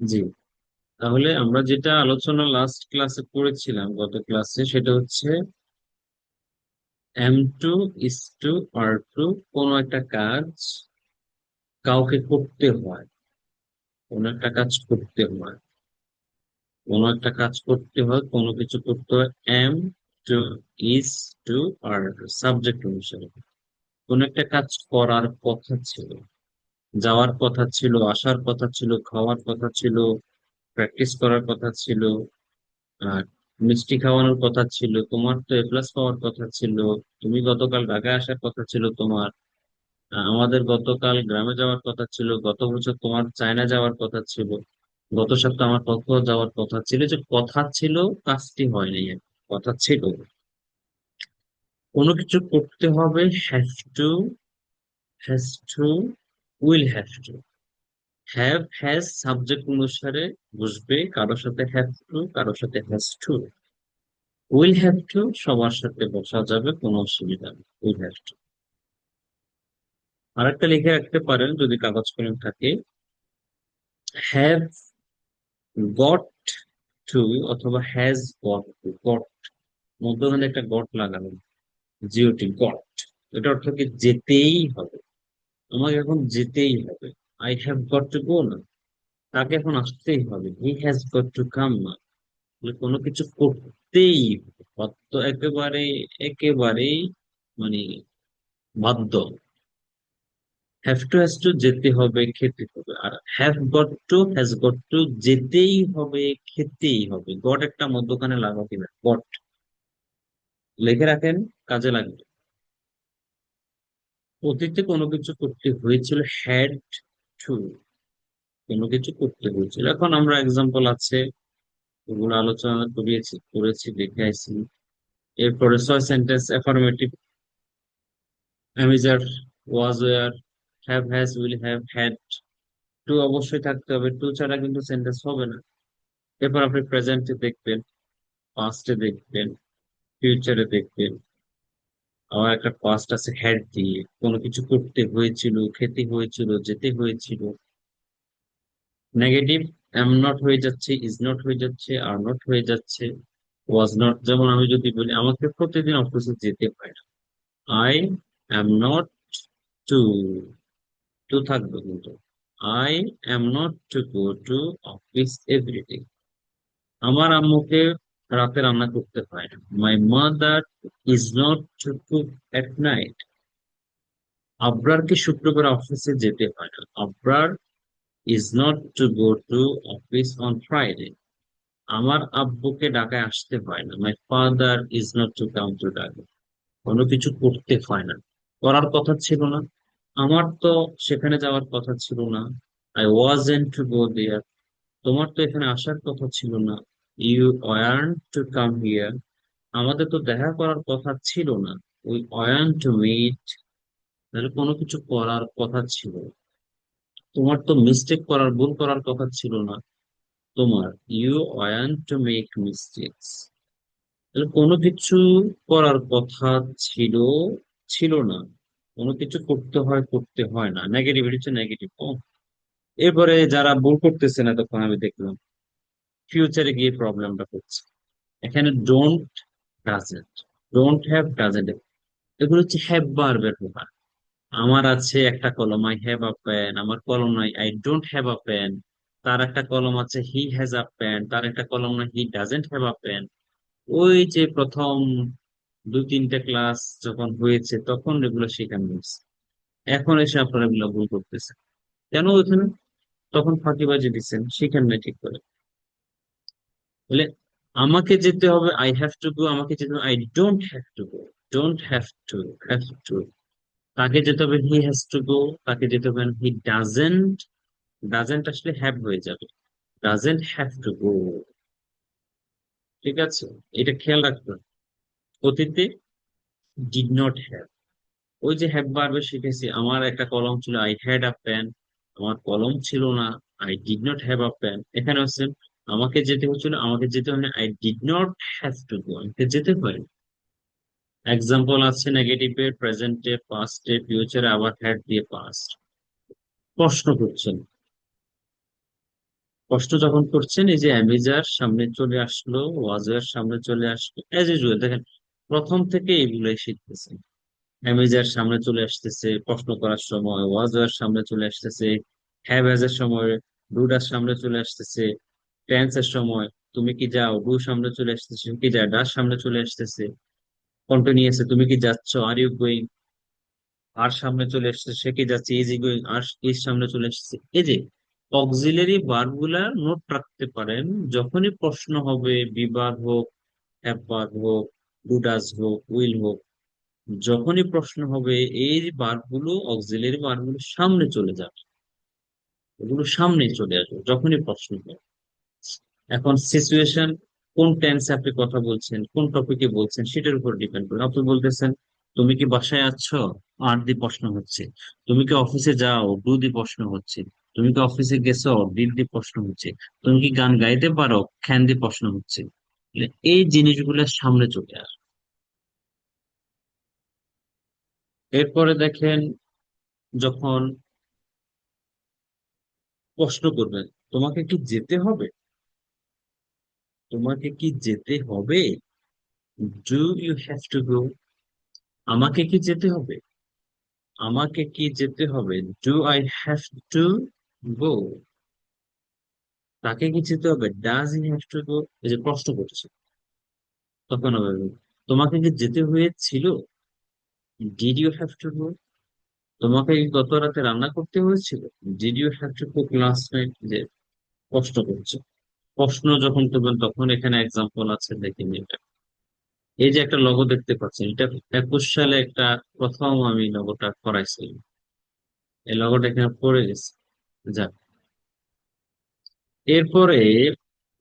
জি, তাহলে আমরা যেটা আলোচনা লাস্ট ক্লাসে করেছিলাম, গত ক্লাসে, সেটা হচ্ছে am to is to are to. কোনো একটা কাজ কাউকে করতে হয়, কোনো একটা কাজ করতে হয়, কোনো একটা কাজ করতে হয়, কোনো কিছু করতে হয়। Am to is to are subject অনুসারে কোনো একটা কাজ করার কথা ছিল, যাওয়ার কথা ছিল, আসার কথা ছিল, খাওয়ার কথা ছিল, প্র্যাকটিস করার কথা ছিল, আর মিষ্টি খাওয়ানোর কথা ছিল, তোমার তো এ প্লাস পাওয়ার কথা ছিল, তুমি গতকাল ঢাকায় আসার কথা ছিল তোমার, আমাদের গতকাল গ্রামে যাওয়ার কথা ছিল, গত বছর তোমার চায়না যাওয়ার কথা ছিল, গত সপ্তাহে আমার কক্সবাজার যাওয়ার কথা ছিল। যে কথা ছিল, কাজটি হয়নি। কথা ছিল, কোনো কিছু করতে হবে, have two, has to, will have two. Have has subject অনুসারে বসবে, কারোর সাথে হ্যাভ টু, কারোর সাথে has to. Will have two সবার সাথে বসা যাবে, কোনো অসুবিধা নেই, উইল হ্যাভ টু। আরেকটা লিখে রাখতে পারেন যদি কাগজ কলম থাকে, হ্যাভ গট টু অথবা হ্যাজ গট টু। গট, মধ্যখানে একটা গট লাগানো, জিওটি, গট। এটা অর্থ কি, যেতেই হবে, আমাকে এখন যেতেই হবে। I have got to go না, তাকে এখন আসতেই হবে, he has got to come না। মানে কোনো কিছু করতেই হবে, বাধ্য, একেবারে, একেবারেই, মানে বাধ্য। হ্যাভ টু, হ্যাজ টু যেতে হবে, খেতে হবে। আর have got to, has got to যেতেই হবে, খেতেই হবে। গট একটা মধ্যখানে লাগাও কিনা, গট লিখে রাখেন, কাজে লাগবে। অতীতে কোনো কিছু করতে হয়েছিল, হ্যাড টু, কোনো কিছু করতে হয়েছিল। এখন আমরা এক্সাম্পল আছে, ওগুলো আলোচনা করিয়েছি, করেছি, দেখে আসছি। এরপরে ছয় sentence affirmative, am is are, was, were, have, has, will have, had. To অবশ্যই থাকতে হবে, টু ছাড়া কিন্তু সেন্টেন্স হবে না। এরপর আপনি প্রেজেন্টে দেখবেন, পাস্টে দেখবেন, ফিউচারে দেখবেন। আবার একটা পাস্ট আছে হ্যাড দিয়ে, কোনো কিছু করতে হয়েছিল, খেতে হয়েছিল, যেতে হয়েছিল। নেগেটিভ, এম নট হয়ে যাচ্ছে, ইজ নট হয়ে যাচ্ছে, আর নট হয়ে যাচ্ছে, ওয়াজ নট। যেমন আমি যদি বলি আমাকে প্রতিদিন অফিসে যেতে হয় না, I am not to, to থাকবে কিন্তু, I am not to go to office everyday. আমার আম্মুকে রাতে রান্না করতে হয় না, my mother is not to cook at night. আবরারকে শুক্রবার অফিসে যেতে হয় না, Abrar is not to go to office on Friday. আমার আব্বুকে ঢাকায় আসতে হয় না, my father is not to come to Dhaka. কোনো কিছু করতে হয় না, করার কথা ছিল না, আমার তো সেখানে যাওয়ার কথা ছিল না, I wasn't to go there. তোমার তো এখানে আসার কথা ছিল না, you want to come here. আমাদের তো দেখা করার কথা ছিল না, উই ওয়ান্ট টু মিট। তাহলে কোনো কিছু করার কথা ছিল। তোমার তো মিস্টেক করার, ভুল করার কথা ছিল না, তোমার, you want to make mistakes. তাহলে কোনো কিছু করার কথা ছিল, ছিল না। কোনো কিছু করতে হয়, করতে হয় না। নেগেটিভ, এটা হচ্ছে নেগেটিভ। এরপরে যারা ভুল করতেছে না, তখন আমি দেখলাম ফিউচারে গিয়ে প্রবলেমটা হচ্ছে। এখানে don't, doesn't, don't have, doesn't, এগুলো হচ্ছে হ্যাভ ভার্বের ব্যবহার। আমার আছে একটা কলম, আই হ্যাভ আ পেন, আমার কলম নাই, I don't have a pen. তার একটা কলম আছে, হি হ্যাজ আ পেন, তার একটা কলম নাই, he doesn't have a pen. ওই যে প্রথম দুই তিনটা ক্লাস যখন হয়েছে তখন এগুলো শেখানো হয়েছে, এখন এসে আপনারা এগুলো ভুল করতেছেন কেন? ওইখানে তখন ফাঁকিবাজি দিচ্ছেন, শিখেন না ঠিক করে। বলে আমাকে যেতে হবে, আই হ্যাভ টু গো, আমাকে যেতে হবে, I don't have to go, don't have two, have to. তাকে যেতে হবে, হি হ্যাজ টু গো, তাকে যেতে হবে, হি ডাজেন্ট, ডাজেন্ট আসলে হ্যাভ হয়ে যাবে, ডাজেন্ট হ্যাভ টু গো। ঠিক আছে, এটা খেয়াল রাখবেন। অতীতে ডিড নট হ্যাভ, ওই যে হ্যাভ বারবার শিখেছি, আমার একটা কলম ছিল, আই হ্যাড আ পেন, আমার কলম ছিল না, I did not have a pen. এখানে হচ্ছে আমাকে যেতে হচ্ছিল, আমাকে যেতে হয় না, I did not have to go, আমাকে যেতে হয়। এক্সাম্পল আছে নেগেটিভে, প্রেজেন্টে, পাস্টে, ফিউচারে, আবার হ্যাড দিয়ে পাস্ট। প্রশ্ন করছেন, কষ্ট যখন করছেন, এই যে অ্যামেজার সামনে চলে আসলো, ওয়াজার সামনে চলে আসলো, এজ ইউজুয়াল দেখেন প্রথম থেকে এগুলোই শিখতেছেন। অ্যামেজার সামনে চলে আসতেছে প্রশ্ন করার সময়, ওয়াজার সামনে চলে আসতেছে, হ্যাভ এর সময়, ডুডার সামনে চলে আসতেছে, টেন্সের সময় তুমি কি যাও, ডু সামনে চলে আসতেছে, কি যায়, ডার সামনে চলে আসতেছে, কন্টিনিউয়াসে তুমি কি যাচ্ছ, আর ইউ গোয়িং, আর সামনে চলে আসছে, সে কি যাচ্ছে, ইজ ই গোয়িং, আর ইজ সামনে চলে আসছে। এই যে অক্সিলারি ভার্ব গুলা নোট রাখতে পারেন, যখনই প্রশ্ন হবে, বিবাদ হোক, হ্যাভ ভার্ব হোক, ডু ডাজ হোক, উইল হোক, যখনই প্রশ্ন হবে এই ভার্ব গুলো, অক্সিলারি ভার্ব গুলো সামনে চলে যাবে, এগুলো সামনে চলে আসবে যখনই প্রশ্ন হবে। এখন সিচুয়েশন, কোন টেন্সে আপনি কথা বলছেন, কোন টপিকে বলছেন, সেটার উপর ডিপেন্ড করে। আপনি বলতেছেন তুমি কি বাসায় আছো, আর দি প্রশ্ন হচ্ছে। তুমি কি অফিসে যাও, ডু দি প্রশ্ন হচ্ছে। তুমি কি অফিসে গেছো, ডিড দি প্রশ্ন হচ্ছে। তুমি কি গান গাইতে পারো, ক্যান দি প্রশ্ন হচ্ছে। মানে এই জিনিসগুলো সামনে চলে আসে। এরপরে দেখেন, যখন প্রশ্ন করবেন তোমাকে কি যেতে হবে, তোমাকে কি যেতে হবে, do you have to go, আমাকে কি যেতে হবে, আমাকে কি যেতে হবে, do I have to go, তাকে কি যেতে হবে, does he have to go. এই যে প্রশ্ন করছে, তখন হবে তোমাকে কি যেতে হয়েছিল, did you have to go, তোমাকে কি গত রাতে রান্না করতে হয়েছিল, did you have to cook last night. যে প্রশ্ন করছে, প্রশ্ন যখন করবেন তখন এখানে এক্সাম্পল আছে, দেখেন এটা। এই যে একটা লোগো দেখতে পাচ্ছেন, এটা 21 সালে একটা প্রথম আমি লোগোটা করাইছিলাম, এই লোগোটা এখানে পড়ে গেছে। যাক, এরপরে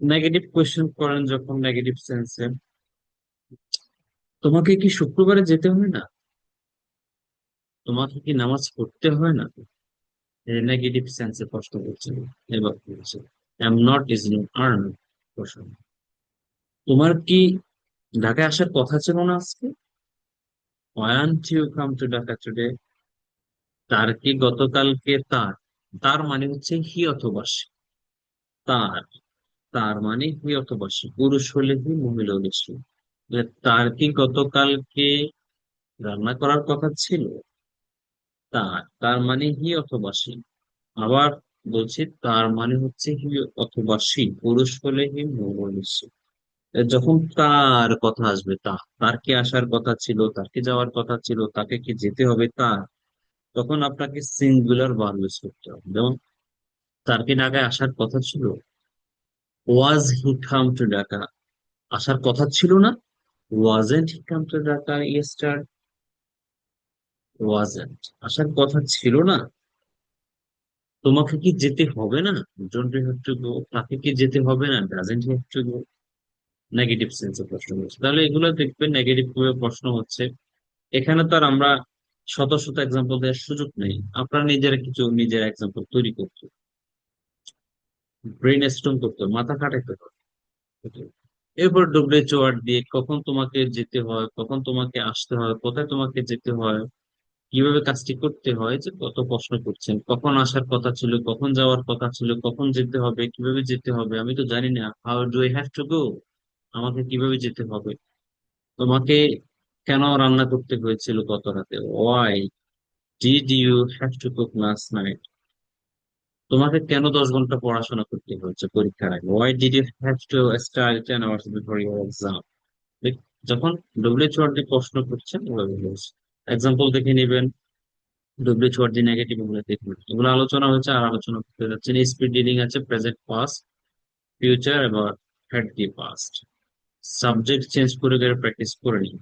নেগেটিভ কোয়েশ্চেন করেন যখন নেগেটিভ সেন্সে, তোমাকে কি শুক্রবারে যেতে হয় না, তোমাকে কি নামাজ পড়তে হয় না, নেগেটিভ সেন্সে প্রশ্ন করছেন। এবার বলছে am not is not aren't, প্রশ্ন, তোমার কি ঢাকায় আসার কথা ছিল না আজকে, want you come to Dhaka today. তার কি গতকালকে, তার, তার মানে হচ্ছে হি অথবা সে, তার, তার মানে হি অথবা সে, পুরুষ হলে হি, মহিলা হলে সে। তার কি গতকালকে রান্না করার কথা ছিল, তার, তার মানে হি অথবা সে। আবার বলছি, তার মানে হচ্ছে হি অথবা সি, পুরুষ হলে হি, মহিলা হলে সে। যখন তার কথা আসবে, তার কি আসার কথা ছিল, তার কি যাওয়ার কথা ছিল, তাকে কি যেতে হবে তার, তখন আপনাকে সিঙ্গুলার ভার্ব ইউজ করতে হবে। যেমন তার কি ঢাকায় আসার কথা ছিল, ওয়াজ হি কাম টু ঢাকা, আসার কথা ছিল না, wasn't he come to Dhaka yester, wasn't, আসার কথা ছিল না। তোমাকে কি যেতে হবে না, don't you have to go, তাকে কি যেতে হবে না, doesn't have to go. Negative সেন্সে প্রশ্ন হচ্ছে, তাহলে এগুলো দেখবেন নেগেটিভ ভাবে প্রশ্ন হচ্ছে। এখানে তো আর আমরা শত শত এক্সাম্পল দেওয়ার সুযোগ নেই, আপনারা নিজেরা কিছু নিজের এক্সাম্পল তৈরি করতে, ব্রেন স্টর্ম করতে হবে, মাথা খাটাইতে হবে। এরপর ডব্লিউএইচ ওয়ার্ড দিয়ে কখন তোমাকে যেতে হয়, কখন তোমাকে আসতে হয়, কোথায় তোমাকে যেতে হয়, কিভাবে কাজটি করতে হয়, যে কত প্রশ্ন করছেন, কখন আসার কথা ছিল, কখন যাওয়ার কথা ছিল, কখন যেতে হবে, কিভাবে যেতে হবে, আমি তো জানি না, how do I have to go, আমাকে কিভাবে যেতে হবে, তোমাকে কেন রান্না করতে হয়েছিল গত রাতে, why did you have to cook last night, তোমাকে কেন 10 ঘন্টা পড়াশোনা করতে হয়েছে পরীক্ষার আগে, why did you have to study 10 hours before your exam. যখন ডব্লিউএইচ ওয়ার্ড দিয়ে প্রশ্ন করছেন ওভাবে এক্সাম্পল দেখে নেবেন, ডব্লিউএইচ ওয়ার্ড দিয়ে নেগেটিভ গুলো দেখবেন। এগুলো আলোচনা হচ্ছে, আর আলোচনা করতে যাচ্ছেন। স্পিড রিডিং আছে প্রেজেন্ট, পাস্ট, ফিউচার এবং had the past. Subject change করে করে প্র্যাকটিস করে নিন।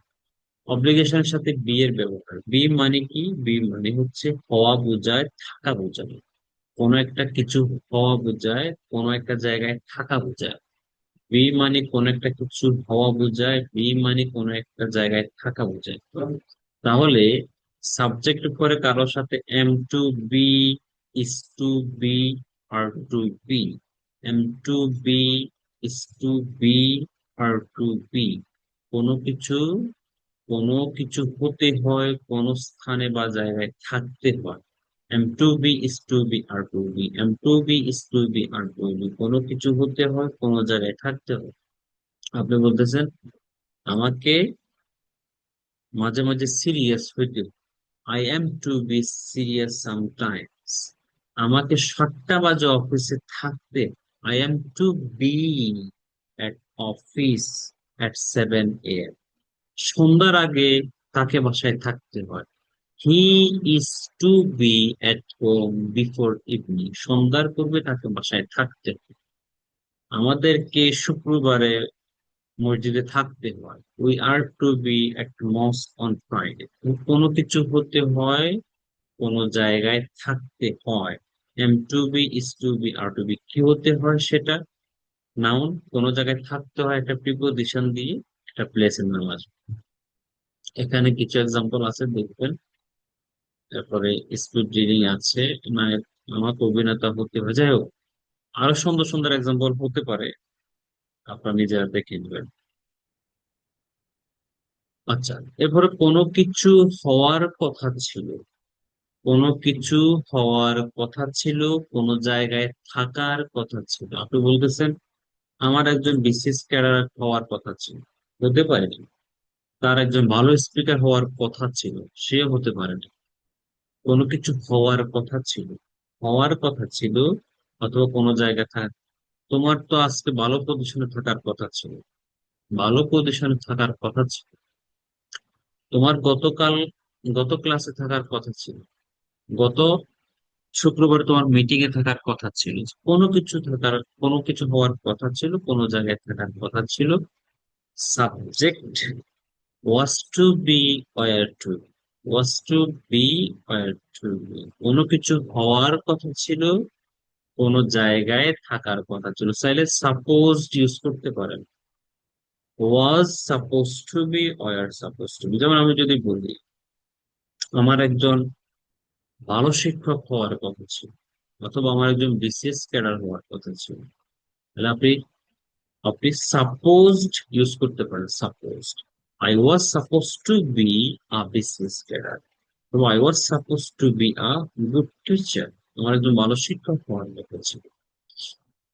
অব্লিগেশনের সাথে বি এর ব্যবহার, বি মানে কি, বি মানে হচ্ছে হওয়া বোঝায়, থাকা বোঝায়, কোনো একটা কিছু হওয়া বোঝায়, কোনো একটা জায়গায় থাকা বোঝায়। বি মানে কোন একটা কিছু হওয়া বোঝায়, বি মানে কোন একটা জায়গায় থাকা বোঝায়। তাহলে সাবজেক্ট পরে কারোর সাথে am to be, is to be, are to be, am to be, is to be, are to be. কোনো কিছু, কোনো কিছু হতে হয়, কোনো স্থানে বা জায়গায় থাকতে হয়। Am to be is to be are to be, am to be is to be are to be, কোনো কিছু হতে হয় কোনো জায়গায় থাকতে হয়। আপনি বলতেছেন আমাকে মাঝে মাঝে সিরিয়াস হইতে, I am to be serious sometimes. আমাকে 7টা বাজে অফিসে থাকতে, I am to be at office at 7 AM। সন্ধ্যার আগে তাকে বাসায় থাকতে হয়, he is to be at home before evening. সন্ধ্যার পূর্বে তাকে বাসায় থাকতে হয়। আমাদেরকে শুক্রবারে মসজিদে থাকতে হয়, we are to be at mosque on Friday. কোনো কিছু হতে হয় কোনো জায়গায় থাকতে হয়। Am to be is to be are to be, কি হতে হয় সেটা নাউন, কোনো জায়গায় থাকতে হয় একটা প্রিপোজিশন দিয়ে, একটা প্লেসের নাম আসবে। এখানে কিছু এক্সাম্পল আছে দেখবেন। তারপরে স্পিড রিডিং আছে, মানে আমাকে অভিনেতা হতে হয়, যাই হোক আরো সুন্দর সুন্দর এক্সাম্পল হতে পারে, আপনারা নিজেরা দেখে নেবেন। আচ্ছা, এরপরে কোনো কিছু হওয়ার কথা ছিল, কোনো কিছু হওয়ার কথা ছিল, কোনো জায়গায় থাকার কথা ছিল। আপনি বলতেছেন আমার একজন বিসিএস ক্যাডার হওয়ার কথা ছিল, হতে পারেনি। তার একজন ভালো স্পিকার হওয়ার কথা ছিল, সে হতে পারেনি। কোনো কিছু হওয়ার কথা ছিল, হওয়ার কথা ছিল, অথবা কোনো জায়গায় থাক, তোমার তো আজকে ভালো পজিশনে থাকার কথা ছিল, ভালো পজিশনে থাকার কথা ছিল। তোমার গতকাল গত ক্লাসে থাকার কথা ছিল, গত শুক্রবার তোমার মিটিং এ থাকার কথা ছিল। কোনো কিছু থাকার, কোনো কিছু হওয়ার কথা ছিল, কোনো জায়গায় থাকার কথা ছিল। Subject was to be, were to, was to be, were to be। কোনো কিছু হওয়ার কথা ছিল, কোনো জায়গায় থাকার কথা ছিল। চাইলে সাপোজ ইউজ করতে পারেন, was supposed to be, were supposed to be। যেমন আমি যদি বলি আমার একজন ভালো শিক্ষক হওয়ার কথা ছিল, অথবা আমার একজন বিসিএস ক্যাডার হওয়ার কথা ছিল, তাহলে আপনি আপনি সাপোজড ইউজ করতে পারেন। Supposed, I was suppose to be a BCS cadre, তো I was suppose to be a good teacher. আমার একজন ভালো শিক্ষক হওয়ার কথা ছিল।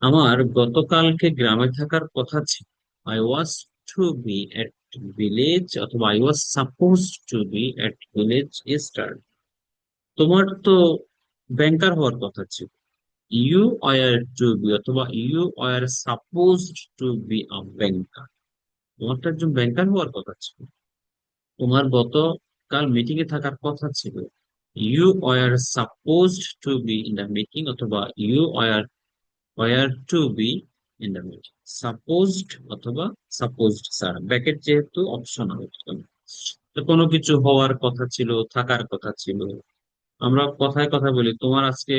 আমার গতকালকে গ্রামে থাকার কথা ছিল, I was to be at village, অথবা I was suppose to be at village yester. তোমার তো ব্যাংকার হওয়ার কথা ছিল, ইউ আর টু বি, অথবা you are suppose to be a banker. তোমার তো একজন ব্যাংকার হওয়ার কথা ছিল। তোমার গতকাল মিটিং এ থাকার কথা ছিল, you are supposed to be in the meeting, অথবা you are to be in the meeting. Supposed অথবা সাপোজড ছাড়া, ব্র্যাকেট যেহেতু অপশনাল, তো কোনো কিছু হওয়ার কথা ছিল, থাকার কথা ছিল। আমরা কথায় কথা বলি, তোমার আজকে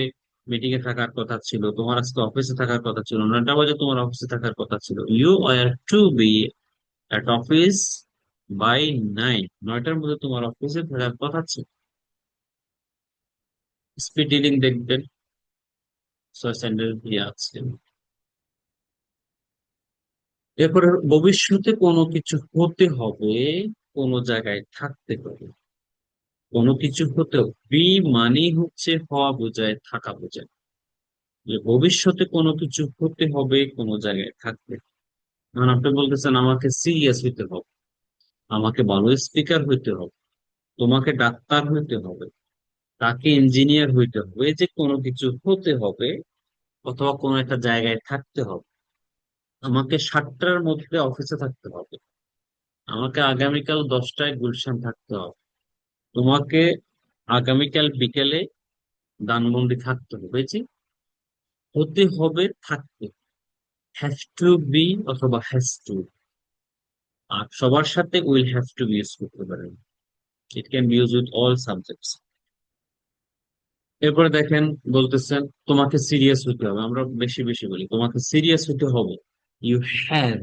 মিটিং এ থাকার কথা ছিল, তোমার আজকে অফিসে থাকার কথা ছিল, 9টা বাজে তোমার অফিসে থাকার কথা ছিল, you are to be at office by 9, 9টার মধ্যে তোমার অফিসে থাকার কথা ছিল। স্পিড রিডিং দেখবেন, 6 সেন্টেন্স দিয়ে আছে। এরপরে ভবিষ্যতে কোনো কিছু হতে হবে, কোনো জায়গায় থাকতে হবে। কোনো কিছু হতে, বি মানে হচ্ছে হওয়া বোঝায়, থাকা বোঝায়। যে ভবিষ্যতে কোনো কিছু হতে হবে কোনো জায়গায় থাকতে। এখন আপনি বলতেছেন আমাকে সিরিয়াস হইতে হবে, আমাকে ভালো স্পিকার হইতে হবে, তোমাকে ডাক্তার হইতে হবে, তাকে ইঞ্জিনিয়ার হইতে হবে। এই যে কোনো কিছু হতে হবে অথবা কোনো একটা জায়গায় থাকতে হবে। আমাকে 7টার মধ্যে অফিসে থাকতে হবে, আমাকে আগামীকাল 10টায় গুলশান থাকতে হবে, তোমাকে আগামীকাল বিকেলে ধানমন্ডি থাকতে হবে। এই যে হতে হবে, থাকতে, হ্যাভ টু বি অথবা হ্যাজ টু। আর সবার সাথে will have to be use করতে পারেন, it can be use with all subjects. এরপরে দেখেন, বলতেছেন তোমাকে সিরিয়াস হতে হবে, আমরা বেশি বেশি বলি তোমাকে সিরিয়াস হতে হবে, you have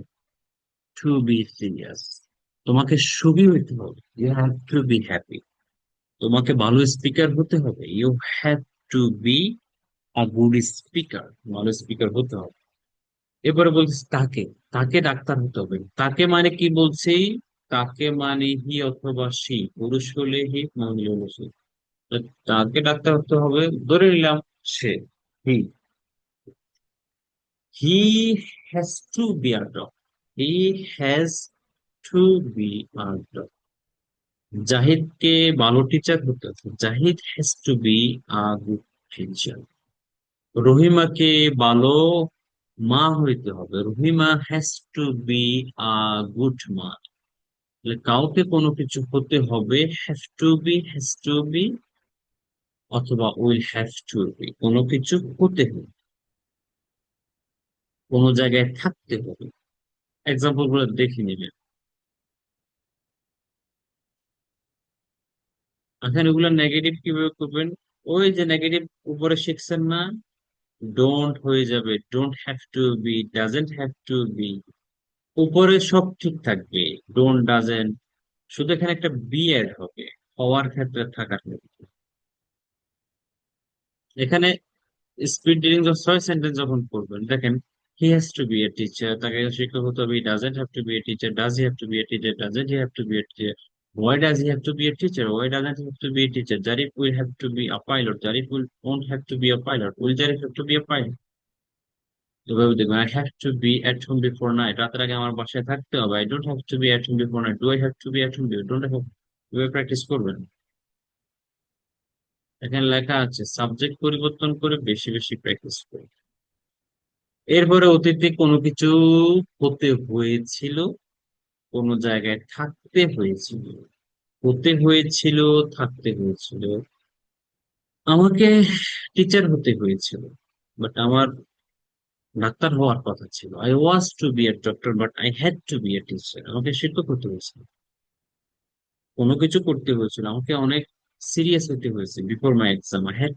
to be serious. তোমাকে সুখী হইতে হবে, you have to be happy. তোমাকে ভালো স্পিকার হতে হবে, you have to be a good speaker, ভালো স্পিকার হতে হবে। এবারে বলছি তাকে, তাকে ডাক্তার হতে হবে। তাকে মানে কি বলছি, তাকে মানে হি অথবা সি, পুরুষ হলে হি, মহিলা হলে সি। তাকে ডাকতে হতে হবে, ধরে নিলাম সে, he he has to be a dog, he has to be a dog. জাহিদকে ভালো টিচার হতে হবে, Zahid has to be a good teacher. রহিমাকে ভালো মা হইতে হবে, Rahima has to be a good মা। তাহলে কাউকে কোনো কিছু হতে হবে, হ্যাভ টু বি অথবা উইল হ্যাভ টু বি, কোনো কিছু হতে হবে, কোনো জায়গায় থাকতে হবে। এক্সাম্পল গুলো দেখে নিবেন। এখন এগুলো নেগেটিভ কিভাবে করবেন? ওই যে নেগেটিভ উপরে শিখছেন না, ডোন্ট হয়ে যাবে, don't have to be, doesn't have to be, উপরে সব ঠিক থাকবে, ডোন্ট ডাজেন্ট, শুধু এখানে একটা বি এড হবে, হওয়ার ক্ষেত্রে থাকার ক্ষেত্রে। এখানে স্পিড রিডিং ছয় সেন্টেন্স যখন করবেন, দেখেন he has to be a teacher, তাকে শিক্ষক হতে হবে, doesn't have to be a teacher, does he have to be a teacher, doesn't he have to be a teacher, why does he have to be a teacher, why doesn't he have to be a teacher, Jarif will have to be a pilot, Jarif will won't have to be a pilot, will Jarif have to be a pilot? এভাবে দেখবেন, I have to be at home before night, রাতের আগে আমার বাসায় থাকতে হবে, I don't have to be at home before night, do I have to be at home before, don't I have, এভাবে practice করবেন। এখানে লেখা আছে সাবজেক্ট পরিবর্তন করে বেশি বেশি প্র্যাকটিস করুন। এরপরে অতীতে কোনো কিছু হতে হয়েছিল, কোনো জায়গায় থাকতে হয়েছিল, হতে হয়েছিল, থাকতে হয়েছিল। আমাকে টিচার হতে হয়েছিল, বাট আমার ডাক্তার হওয়ার কথা ছিল। I was to be a doctor but I had to be a teacher, আমাকে শিক্ষক হতে হয়েছিল। কোনো কিছু করতে হয়েছিল, আমাকে অনেক সিরিয়াস হতে হয়েছে before my exam, I had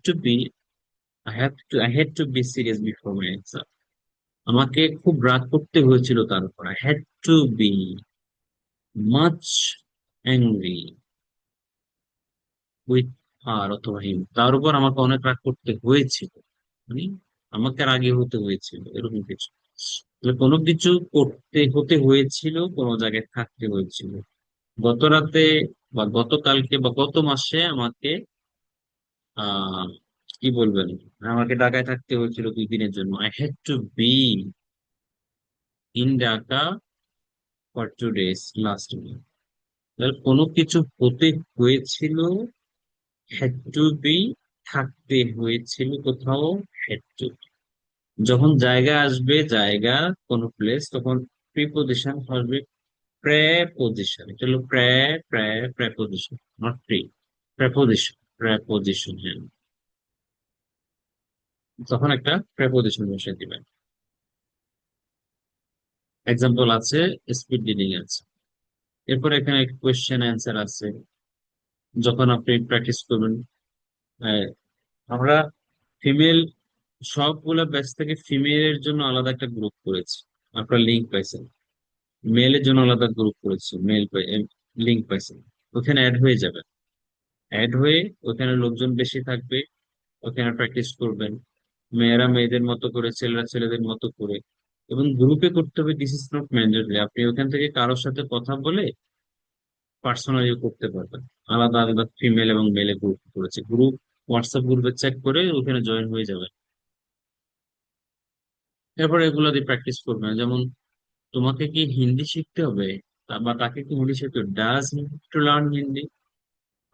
to be serious before my exam. আমাকে খুব রাগ করতে হয়েছিল তার উপর, I had to B much angry with her অথবা হিম, তার উপর আমাকে অনেক রাগ করতে হয়েছিল, মানে আমাকে রাগী হতে হয়েছিল, এরকম কিছু। তাহলে কোনো কিছু করতে হতে হয়েছিল, কোনো জায়গায় থাকতে হয়েছিল। গত রাতে বা গতকালকে বা গত মাসে আমাকে আহ কি বলবেন, আমাকে ঢাকায় থাকতে হয়েছিল 2 দিনের জন্য, I had to be in Dhaka for 2 days last week. তাহলে কোনো কিছু হতে হয়েছিল, হ্যাড টু বি, থাকতে হয়েছিল কোথাও, হ্যাড টু। যখন জায়গা আসবে, জায়গা, কোন প্লেস, তখন প্রিপোজিশন আসবে, প্রেপোজিশন, এটা হলো preposition, not pre, preposition, preposition, হ্যাঁ, তখন একটা প্রেপোজিশন বসিয়ে দিবেন। এক্সাম্পল আছে, স্পিড রিডিং আছে। এরপর এখানে কোয়েশ্চেন অ্যান্সার আছে, যখন আপনি প্র্যাকটিস করবেন। আহ, আমরা ফিমেল সবগুলা ব্যাচ থেকে ফিমেলের জন্য আলাদা একটা গ্রুপ করেছি, আপনার লিঙ্ক পাইছেন। মেলের জন্য আলাদা গ্রুপ করেছি, লিঙ্ক পাইছেন, ওখানে অ্যাড হয়ে যাবে। অ্যাড হয়ে ওখানে লোকজন বেশি থাকবে, ওখানে প্র্যাকটিস করবেন, মেয়েরা মেয়েদের মতো করে, ছেলেরা ছেলেদের মতো করে। এবং গ্রুপে করতে হবে, দিস ইজ নট ম্যান্ডেটরি, আপনি ওখান থেকে কারোর সাথে কথা বলে পার্সোনালি করতে পারবেন। আলাদা আলাদা ফিমেল এবং মেলে গ্রুপ করেছে, গ্রুপ হোয়াটসঅ্যাপ গ্রুপে চেক করে ওখানে জয়েন হয়ে যাবে। এরপর এগুলো দিয়ে প্র্যাকটিস করবেন, যেমন তোমাকে কি হিন্দি শিখতে হবে, বা তাকে কি হিন্দি শিখতে হবে, ডাজ টু লার্ন হিন্দি,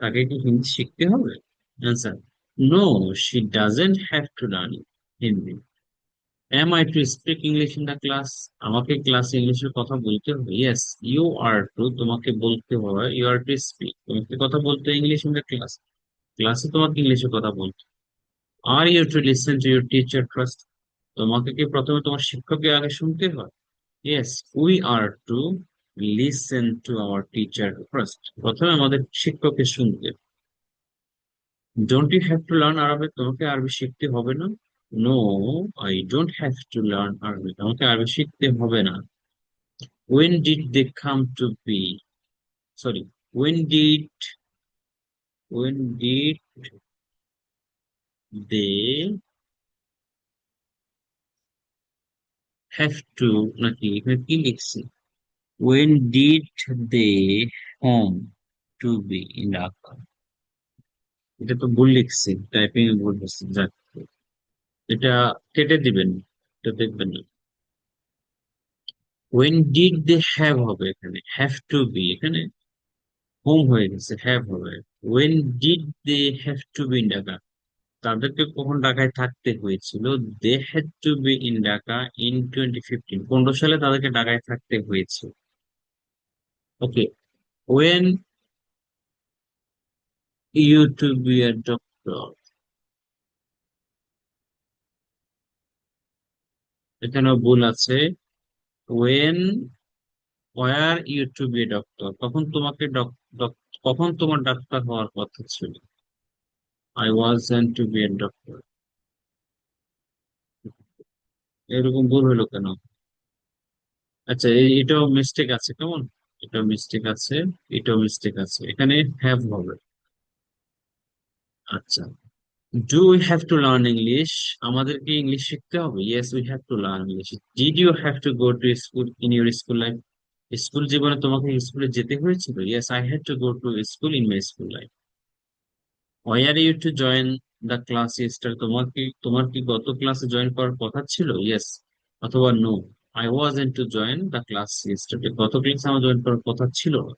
তাকে কি হিন্দি শিখতে হবে? Answer, no, she doesn't have to learn Hindi. Am I to speak English in the class, আমাকে ক্লাসে ইংলিশের কথা বলতে হবে, ইয়েস ইউ আর টু, তোমাকে বলতে হবে, ইউ আর টু স্পিক, তোমাকে কথা বলতে ইংলিশ ইন দ্য ক্লাস, ক্লাসে তোমাকে ইংলিশে কথা বলতে। Are you to listen to your teacher first, তোমাকে কি প্রথমে তোমার শিক্ষককে আগে শুনতে হয়, yes we are to listen to our teacher first, প্রথমে আমাদের শিক্ষককে শুনতে। Don't you have to learn Arabic, তোমাকে আরবি শিখতে হবে না, no, I don't have to learn Arabic, আমাকে আরবি শিখতে হবে না। when did they come to be, sorry, when did when did they have to, নাকি এখানে কি লিখছি, when did they home to be in Dhaka, এটা তো ভুল লিখছি, টাইপিং এ ভুল হচ্ছে, যাক। এটা কেটে দিবেন, এটা দেখবেন না। ওয়েন ডিড দে হ্যাভ হবে এখানে, হ্যাভ টু বি এখানে হোম হয়ে গেছে, হ্যাভ হবে। When did they have to be in Dhaka, তাদেরকে কখন ঢাকায় থাকতে হয়েছিল? They had to be in Dhaka in 2015, 15 সালে তাদেরকে ঢাকায় থাকতে হয়েছে। Okay, when you to be a doctor, এখানেও ভুল আছে। When were you to be doctor, কখন তোমাকে কখন তোমার ডাক্তার হওয়ার কথা ছিল? I was to be a doctor. এরকম ভুল হলো কেন? আচ্ছা, এটাও মিস্টেক আছে, কেমন? এটাও মিস্টেক আছে, এটাও মিস্টেক আছে, এখানে হ্যাভ হবে। আচ্ছা, do we have to learn English, আমাদেরকে ইংলিশ শিখতে হবে? Yes, we have to learn English. Did you have to go to school in your school life, school জীবনে তোমাকে স্কুলে যেতে হয়েছিল? Yes, I had to go to school in my school life. Were you to join the class yester, তোমার কি গত ক্লাসে join করার কথা ছিল? ইয়েস অথবা no, I was to join the class yesterday, গত ক্লাসে আমার জয়েন করার কথা ছিল না।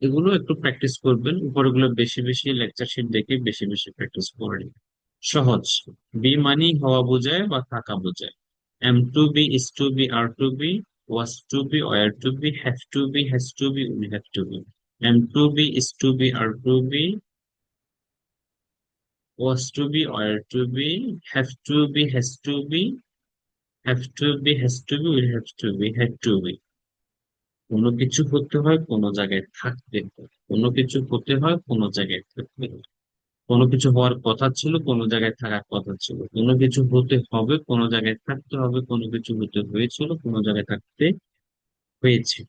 এগুলো একটু প্র্যাকটিস করবেন, উপরগুলো বেশি বেশি লেকচার শিট দেখে বেশি বেশি প্র্যাকটিস করেন। সহজ। বি মানি হওয়া বোঝায় বা থাকা বোঝায়। Am to be, is to be, are to be, was to be, were to be, have to be, has to be, will have to be. Am to be, is to be, are to be, was to be, were to be, have to be, has to be, have to be, has to be, will have to be, had to be। কোনো কিছু হতে হয় কোনো জায়গায় থাকতে হয়, কোনো কিছু হতে হয় কোনো জায়গায় থাকতে হয়, কোনো কিছু হওয়ার কথা ছিল কোনো জায়গায় থাকার কথা ছিল, কোনো কিছু হতে হবে কোনো জায়গায় থাকতে হবে, কোনো কিছু হতে হয়েছিল কোনো জায়গায় থাকতে হয়েছিল।